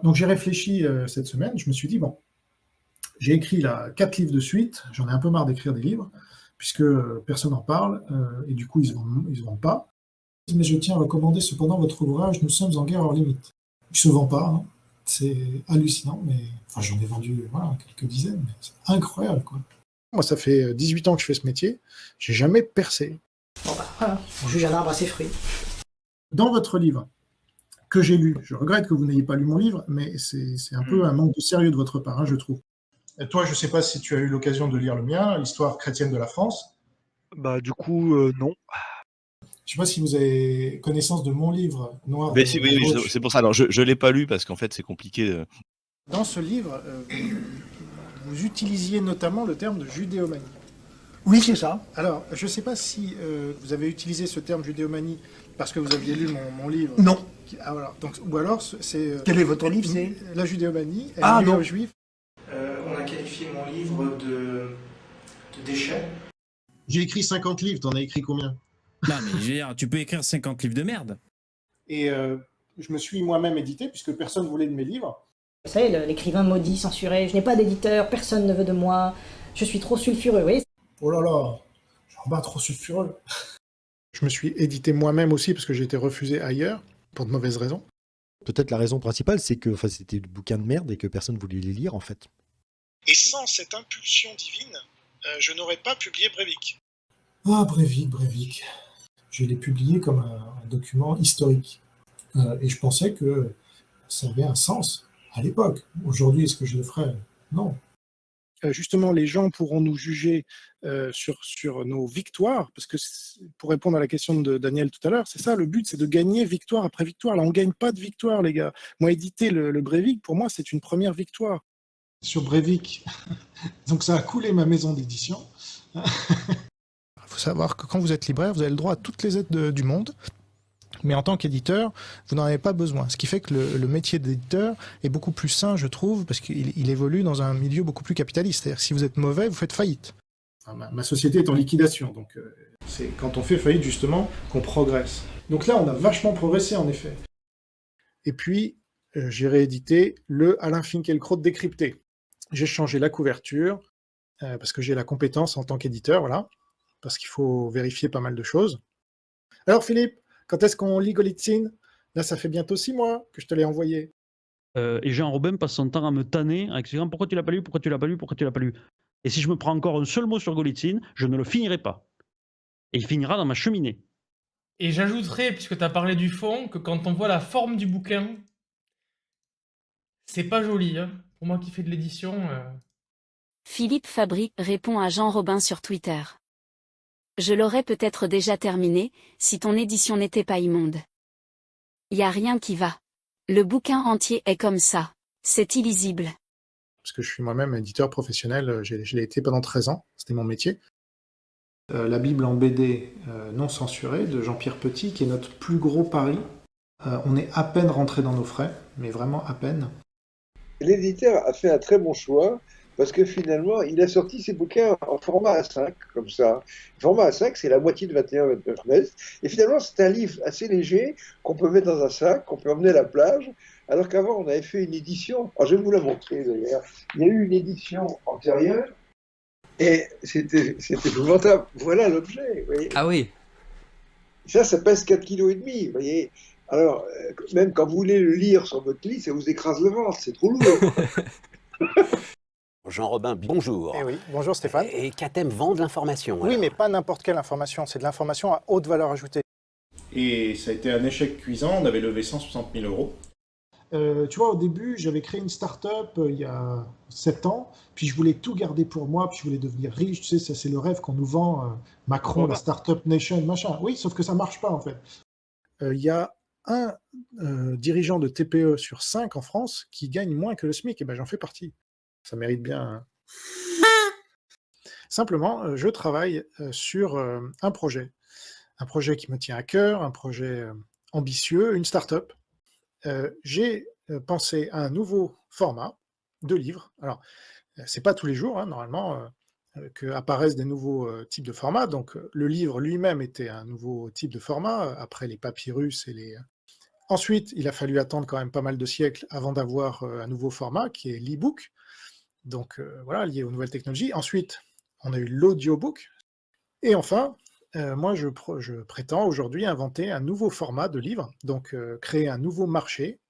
Donc j'ai réfléchi cette semaine, je me suis dit, bon, j'ai écrit là 4 livres de suite, j'en ai un peu marre d'écrire des livres, puisque personne n'en parle, et du coup ils se vendent pas. Mais je tiens à recommander cependant votre ouvrage Nous sommes en guerre hors limite. Il se vend pas, hein. C'est hallucinant, mais enfin j'en ai vendu voilà, quelques dizaines, mais c'est incroyable quoi. Moi ça fait 18 ans que je fais ce métier, j'ai jamais percé. Bon bah voilà, on juge un arbre à ses fruits. Dans votre livre, que j'ai lu, je regrette que vous n'ayez pas lu mon livre, mais c'est un peu un manque de sérieux de votre part, hein, je trouve. Et toi, je ne sais pas si tu as eu l'occasion de lire le mien, l'histoire chrétienne de la France. Bah du coup, non. Je ne sais pas si vous avez connaissance de mon livre, Noir Mais de si, oui, Gauche. c'est pour ça. Alors, je l'ai pas lu parce qu'en fait, c'est compliqué. Dans ce livre, vous utilisiez notamment le terme de judéomanie. Oui, c'est ça. Alors, je ne sais pas si vous avez utilisé ce terme judéomanie parce que vous aviez lu mon livre. Non. Ah, voilà. Donc, ou alors, c'est... Quel est votre livre, c'est La judéomanie, elle Ah, est liée non. aux Juifs. On a qualifié mon livre de déchet. J'ai écrit 50 livres, t'en as écrit combien? Non, mais je veux dire, tu peux écrire 50 livres de merde. Et je me suis moi-même édité, puisque personne ne voulait de mes livres. Vous savez, l'écrivain maudit, censuré, je n'ai pas d'éditeur, personne ne veut de moi, je suis trop sulfureux, vous voyez. Oh là là, j'en bats trop sulfureux. Je me suis édité moi-même aussi, parce que j'ai été refusé ailleurs, pour de mauvaises raisons. Peut-être la raison principale, c'est que c'était du bouquin de merde et que personne ne voulait les lire, en fait. Et sans cette impulsion divine, je n'aurais pas publié Breivik. Ah, Breivik. Je l'ai publié comme un document historique. Et je pensais que ça avait un sens à l'époque. Aujourd'hui, est-ce que je le ferais? Non. Justement, les gens pourront nous juger sur nos victoires, parce que pour répondre à la question de Daniel tout à l'heure, c'est ça, le but, c'est de gagner victoire après victoire. Là, on ne gagne pas de victoire, les gars. Moi, éditer le Breivik, pour moi, c'est une première victoire. Sur Breivik, donc ça a coulé ma maison d'édition. Il faut savoir que quand vous êtes libraire, vous avez le droit à toutes les aides du monde. Mais en tant qu'éditeur, vous n'en avez pas besoin. Ce qui fait que le métier d'éditeur est beaucoup plus sain, je trouve, parce qu'il évolue dans un milieu beaucoup plus capitaliste. C'est-à-dire que si vous êtes mauvais, vous faites faillite. Enfin, ma société est en liquidation, donc c'est quand on fait faillite, justement, qu'on progresse. Donc là, on a vachement progressé, en effet. Et puis, j'ai réédité le Alain Finkielkraut décrypté. J'ai changé la couverture, parce que j'ai la compétence en tant qu'éditeur, voilà, parce qu'il faut vérifier pas mal de choses. Alors, Philippe, quand est-ce qu'on lit Golitsyn? Là, ça fait bientôt 6 mois que je te l'ai envoyé. Et Jean-Robin passe son temps à me tanner en expliquant pourquoi tu l'as pas lu, pourquoi tu l'as pas lu, pourquoi tu l'as pas lu. Et si je me prends encore un seul mot sur Golitsyn, je ne le finirai pas. Et il finira dans ma cheminée. Et j'ajouterais, puisque tu as parlé du fond, que quand on voit la forme du bouquin, c'est pas joli. Hein. Pour moi qui fais de l'édition... Philippe Fabry répond à Jean Robin sur Twitter. Je l'aurais peut-être déjà terminé, si ton édition n'était pas immonde. Y a rien qui va. Le bouquin entier est comme ça. C'est illisible. Parce que je suis moi-même éditeur professionnel, je l'ai été pendant 13 ans, c'était mon métier. La Bible en BD non censurée de Jean-Pierre Petit, qui est notre plus gros pari. On est à peine rentré dans nos frais, mais vraiment à peine. L'éditeur a fait un très bon choix, parce que finalement, il a sorti ses bouquins en format A5, comme ça. Le format A5, c'est la moitié de 21-29 mètres. Et finalement, c'est un livre assez léger qu'on peut mettre dans un sac, qu'on peut emmener à la plage. Alors qu'avant, on avait fait une édition. Alors, je vais vous la montrer d'ailleurs. Il y a eu une édition antérieure. Et c'était épouvantable. Voilà l'objet. Ah oui. Ça pèse 4,5 kg, vous voyez. Alors, même quand vous voulez le lire sur votre lit, ça vous écrase le ventre, c'est trop lourd. Jean-Robin, bonjour. Eh oui, bonjour Stéphane. Et Catem vend de l'information. Oui, mais pas n'importe quelle information, c'est de l'information à haute valeur ajoutée. Et ça a été un échec cuisant, on avait levé 160 000 euros. Tu vois, au début, j'avais créé une start-up il y a 7 ans, puis je voulais tout garder pour moi, puis je voulais devenir riche, tu sais, ça c'est le rêve qu'on nous vend, Macron, la start-up nation, machin. Oui, sauf que ça marche pas en fait. Il y a un dirigeant de TPE sur 5 en France qui gagne moins que le SMIC, et ben j'en fais partie. Ça mérite bien. Hein. Simplement, je travaille sur un projet qui me tient à cœur, un projet ambitieux, une start-up. J'ai pensé à un nouveau format de livre. Alors, c'est pas tous les jours, hein, normalement, qu'apparaissent des nouveaux types de formats. Donc, le livre lui-même était un nouveau type de format, après les papyrus et Ensuite, il a fallu attendre quand même pas mal de siècles avant d'avoir un nouveau format qui est l'e-book, donc voilà, lié aux nouvelles technologies. Ensuite, on a eu l'audiobook. Et enfin, moi, je prétends aujourd'hui inventer un nouveau format de livre, donc créer un nouveau marché.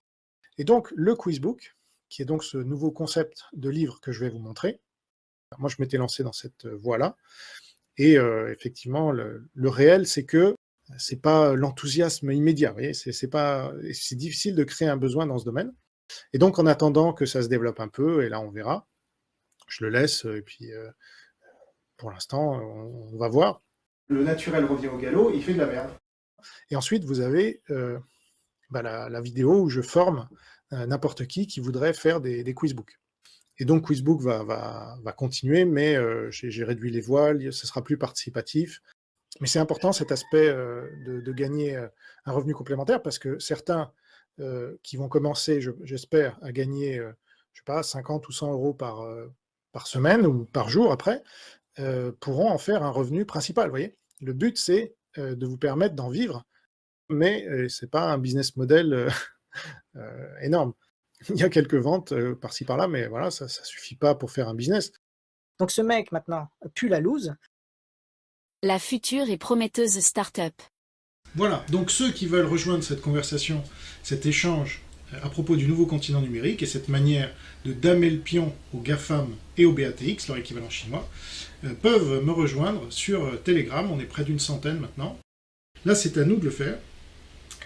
Et donc, le quizbook, qui est donc ce nouveau concept de livre que je vais vous montrer. Moi, je m'étais lancé dans cette voie-là. Et effectivement, le réel, c'est que c'est pas l'enthousiasme immédiat. Vous voyez, c'est difficile de créer un besoin dans ce domaine. Et donc, en attendant que ça se développe un peu, et là, on verra, je le laisse, et puis pour l'instant, on va voir. Le naturel revient au galop, il fait de la merde. Et ensuite, vous avez la vidéo où je forme n'importe qui voudrait faire des quizbooks. Et donc, Quizbook va continuer, mais j'ai réduit les voiles, ce sera plus participatif. Mais c'est important, cet aspect de gagner un revenu complémentaire, parce que certains qui vont commencer, j'espère, à gagner, je sais pas, 50 ou 100 euros par semaine ou par jour après, pourront en faire un revenu principal, vous voyez. Le but, c'est de vous permettre d'en vivre, mais c'est pas un business model énorme. Il y a quelques ventes par-ci par-là, mais voilà, ça suffit pas pour faire un business. Donc ce mec, maintenant, pue la loose. La future et prometteuse start-up. Voilà, donc ceux qui veulent rejoindre cette conversation, cet échange à propos du nouveau continent numérique et cette manière de damer le pion aux GAFAM et aux BATX, leur équivalent chinois, peuvent me rejoindre sur Telegram. On est près d'une centaine maintenant. Là, c'est à nous de le faire.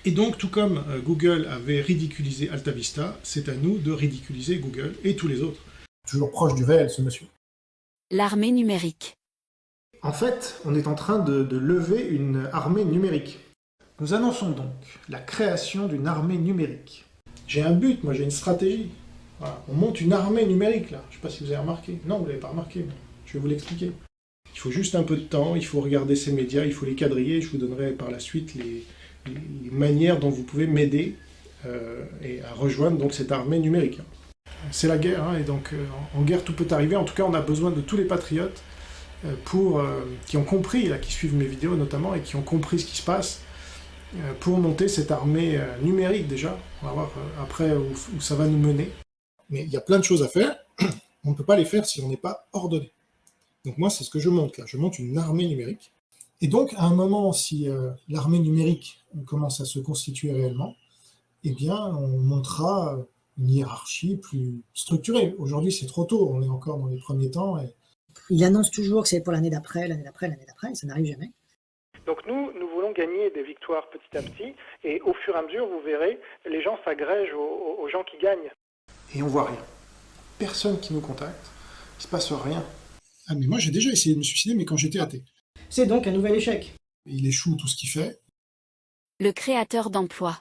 Et donc, tout comme Google avait ridiculisé AltaVista, c'est à nous de ridiculiser Google et tous les autres. Toujours proche du réel, ce monsieur. L'armée numérique. En fait, on est en train de lever une armée numérique. Nous annonçons donc la création d'une armée numérique. J'ai un but, moi j'ai une stratégie. Voilà. On monte une armée numérique là. Je ne sais pas si vous avez remarqué. Non, vous ne l'avez pas remarqué, mais je vais vous l'expliquer. Il faut juste un peu de temps, il faut regarder ces médias, il faut les quadriller. Je vous donnerai par la suite les manières dont vous pouvez m'aider et à rejoindre donc cette armée numérique. C'est la guerre, hein, et donc en guerre tout peut arriver. En tout cas, on a besoin de tous les patriotes qui ont compris, là, qui suivent mes vidéos notamment, et qui ont compris ce qui se passe, pour monter cette armée numérique déjà. On va voir après où ça va nous mener. Mais il y a plein de choses à faire. On ne peut pas les faire si on n'est pas ordonné. Donc moi, c'est ce que je monte là. Je monte une armée numérique. Et donc, à un moment, si l'armée numérique commence à se constituer réellement, eh bien, on montera une hiérarchie plus structurée. Aujourd'hui, c'est trop tôt. On est encore dans les premiers temps. Et... Il annonce toujours que c'est pour l'année d'après, et ça n'arrive jamais. Donc nous voulons gagner des victoires petit à petit, et au fur et à mesure, vous verrez, les gens s'agrègent aux gens qui gagnent. Et on voit rien. Personne qui nous contacte, il ne se passe rien. Ah mais moi j'ai déjà essayé de me suicider, mais quand j'étais athée. C'est donc un nouvel échec. Il échoue tout ce qu'il fait. Le créateur d'emplois.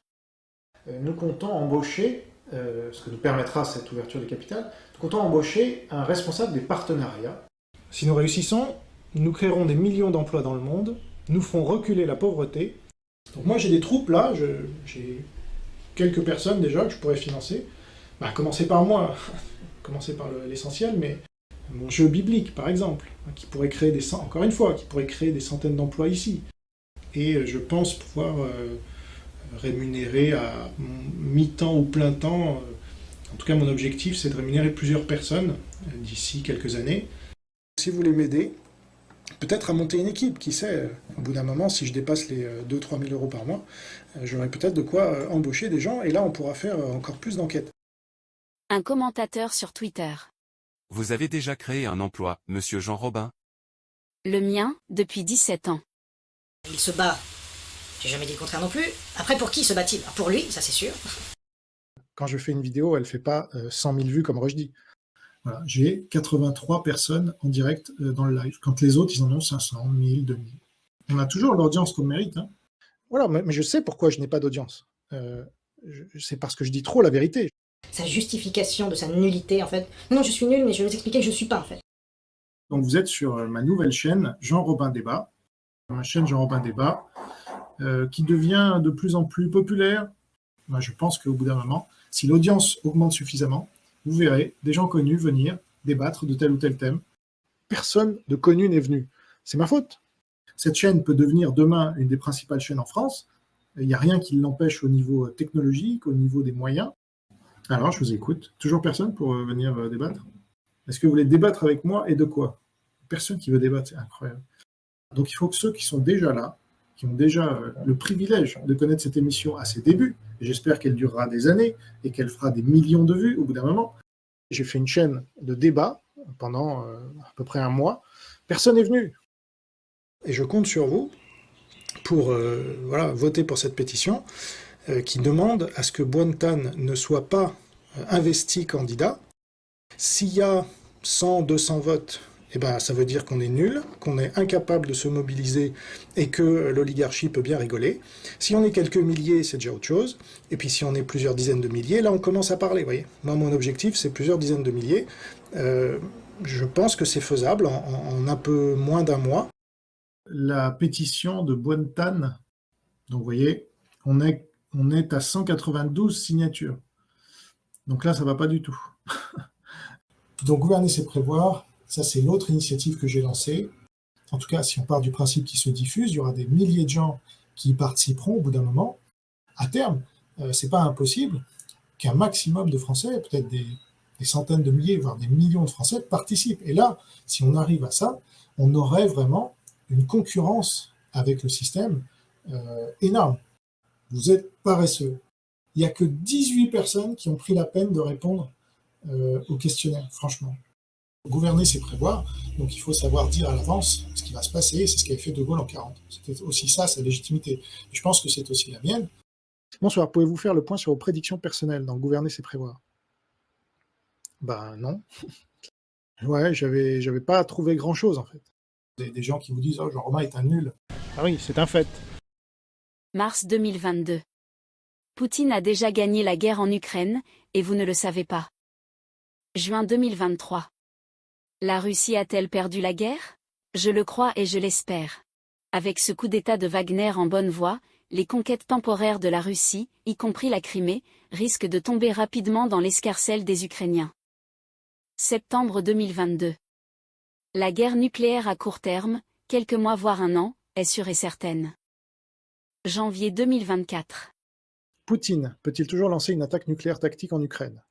Nous comptons embaucher, ce que nous permettra cette ouverture du capital, nous comptons embaucher un responsable des partenariats. Si nous réussissons, nous créerons des millions d'emplois dans le monde, nous ferons reculer la pauvreté. Donc moi j'ai des troupes là, j'ai quelques personnes déjà que je pourrais financer. Commencer par moi, commencer par l'essentiel, mais mon jeu biblique par exemple, qui pourrait créer encore une fois, qui pourrait créer des centaines d'emplois ici. Et je pense pouvoir rémunérer à mi-temps ou plein temps, en tout cas mon objectif c'est de rémunérer plusieurs personnes d'ici quelques années. Si vous voulez m'aider, peut-être à monter une équipe, qui sait, au bout d'un moment, si je dépasse les 2-3 000 euros par mois, j'aurai peut-être de quoi embaucher des gens, et là on pourra faire encore plus d'enquêtes. Un commentateur sur Twitter. Vous avez déjà créé un emploi, monsieur Jean Robin? Le mien, depuis 17 ans. Il se bat. J'ai jamais dit le contraire non plus. Après, pour qui se bat-il? Pour lui, ça c'est sûr. Quand je fais une vidéo, elle ne fait pas 100 000 vues comme Rushdie. Voilà, j'ai 83 personnes en direct dans le live, quand les autres, ils en ont 500, 1000, 2000. On a toujours l'audience qu'on mérite. Hein. Voilà, mais je sais pourquoi je n'ai pas d'audience. C'est parce que je dis trop la vérité. Sa justification de sa nullité, en fait. Non, je suis nul, mais je vais vous expliquer que je ne suis pas, en fait. Donc vous êtes sur ma nouvelle chaîne, Jean Robin Débat. Ma chaîne Jean Robin Débat, qui devient de plus en plus populaire. Moi, je pense qu'au bout d'un moment, si l'audience augmente suffisamment, vous verrez des gens connus venir débattre de tel ou tel thème. Personne de connu n'est venu. C'est ma faute. Cette chaîne peut devenir demain une des principales chaînes en France, Il n'y a rien qui l'empêche au niveau technologique, au niveau des moyens. Alors, je vous écoute. Toujours personne pour venir débattre? Est-ce que vous voulez débattre avec moi et de quoi? Personne qui veut débattre, c'est incroyable. Donc il faut que ceux qui sont déjà là, qui ont déjà le privilège de connaître cette émission à ses débuts, et j'espère qu'elle durera des années et qu'elle fera des millions de vues au bout d'un moment. J'ai fait une chaîne de débat pendant à peu près un mois. Personne n'est venu. Et je compte sur vous pour voter pour cette pétition qui demande à ce que Buontan ne soit pas investi candidat. S'il y a 100, 200 votes, eh ben, ça veut dire qu'on est nul, qu'on est incapable de se mobiliser et que l'oligarchie peut bien rigoler. Si on est quelques milliers, c'est déjà autre chose. Et puis si on est plusieurs dizaines de milliers, là on commence à parler, vous voyez. Moi, mon objectif, c'est plusieurs dizaines de milliers. Je pense que c'est faisable en un peu moins d'un mois. La pétition de Buontan, donc vous voyez, on est à 192 signatures. Donc là, ça ne va pas du tout. Donc gouverner, c'est prévoir. Ça, c'est l'autre initiative que j'ai lancée. En tout cas, si on part du principe qu'il se diffuse, il y aura des milliers de gens qui y participeront au bout d'un moment. À terme, c'est pas impossible qu'un maximum de Français, peut-être des centaines de milliers, voire des millions de Français participent. Et là, si on arrive à ça, on aurait vraiment une concurrence avec le système énorme. Vous êtes paresseux. Il n'y a que 18 personnes qui ont pris la peine de répondre au questionnaire, franchement. Gouverner, c'est prévoir, donc il faut savoir dire à l'avance ce qui va se passer, c'est ce qu'avait fait De Gaulle en 40. C'était aussi ça, sa légitimité. Et je pense que c'est aussi la mienne. Bonsoir, pouvez-vous faire le point sur vos prédictions personnelles dans Gouverner, c'est prévoir? Ben non. Ouais, j'avais pas trouvé grand-chose, en fait. Des gens qui vous disent « Oh, Jean-Romain est un nul ». Ah oui, c'est un fait. Mars 2022. Poutine a déjà gagné la guerre en Ukraine, et vous ne le savez pas. Juin 2023. La Russie a-t-elle perdu la guerre? Je le crois et je l'espère. Avec ce coup d'État de Wagner en bonne voie, les conquêtes temporaires de la Russie, y compris la Crimée, risquent de tomber rapidement dans l'escarcelle des Ukrainiens. Septembre 2022. La guerre nucléaire à court terme, quelques mois voire un an, est sûre et certaine. Janvier 2024. Poutine peut-il toujours lancer une attaque nucléaire tactique en Ukraine?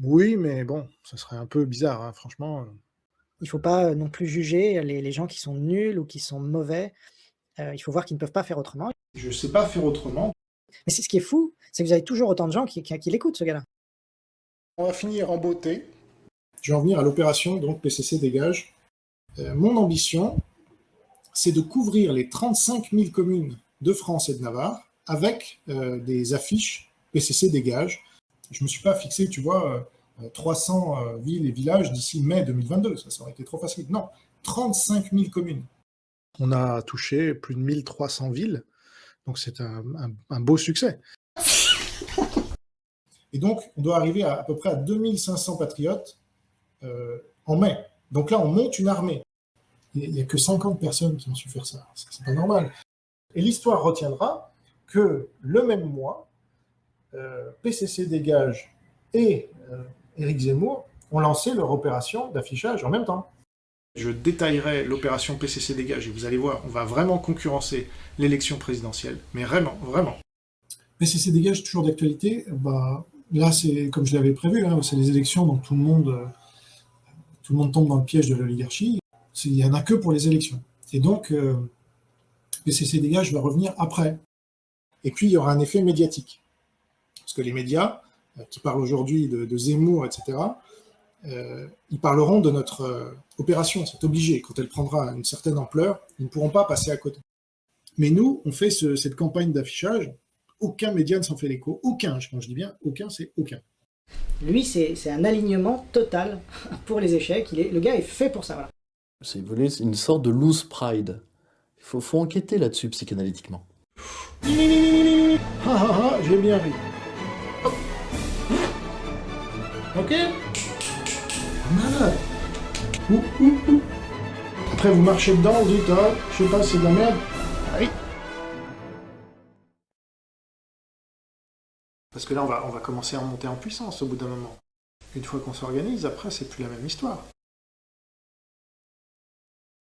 Oui, mais bon, ça serait un peu bizarre, hein, franchement. Il ne faut pas non plus juger les gens qui sont nuls ou qui sont mauvais. Il faut voir qu'ils ne peuvent pas faire autrement. Je ne sais pas faire autrement. Mais ce qui est fou, c'est que vous avez toujours autant de gens qui l'écoutent, ce gars-là. On va finir en beauté. Je vais en venir à l'opération, donc PCC dégage. Mon ambition, c'est de couvrir les 35 000 communes de France et de Navarre avec des affiches PCC dégage. Je ne me suis pas fixé, tu vois, 300 villes et villages d'ici mai 2022. Ça aurait été trop facile. Non, 35 000 communes. On a touché plus de 1300 villes, donc c'est un beau succès. Et donc, on doit arriver à peu près à 2500 patriotes en mai. Donc là, on monte une armée. Il n'y a que 50 personnes qui ont su faire ça. C'est pas normal. Et l'histoire retiendra que le même mois, PCC Dégage et Éric Zemmour ont lancé leur opération d'affichage en même temps. Je détaillerai l'opération PCC Dégage et vous allez voir, on va vraiment concurrencer l'élection présidentielle. Mais vraiment, vraiment. PCC Dégage, toujours d'actualité. Bah, là, c'est comme je l'avais prévu, hein, c'est les élections, donc tout le monde tombe dans le piège de l'oligarchie. Il n'y en a que pour les élections. Et donc, PCC Dégage va revenir après. Et puis, il y aura un effet médiatique. Parce que les médias, qui parlent aujourd'hui de Zemmour, etc., ils parleront de notre opération, c'est obligé. Quand elle prendra une certaine ampleur, ils ne pourront pas passer à côté. Mais nous, on fait cette campagne d'affichage, aucun média ne s'en fait l'écho, aucun, quand je dis bien aucun, c'est aucun. Lui, c'est un alignement total pour les échecs, le gars est fait pour ça, voilà. C'est une sorte de loose pride. Il faut enquêter là-dessus psychanalytiquement. J'ai bien ri. Ok. Malade. Après, vous marchez dedans, vous dites, ah, je sais pas, c'est de la merde. Ah oui. Parce que là, on va commencer à monter en puissance au bout d'un moment. Une fois qu'on s'organise, après, c'est plus la même histoire.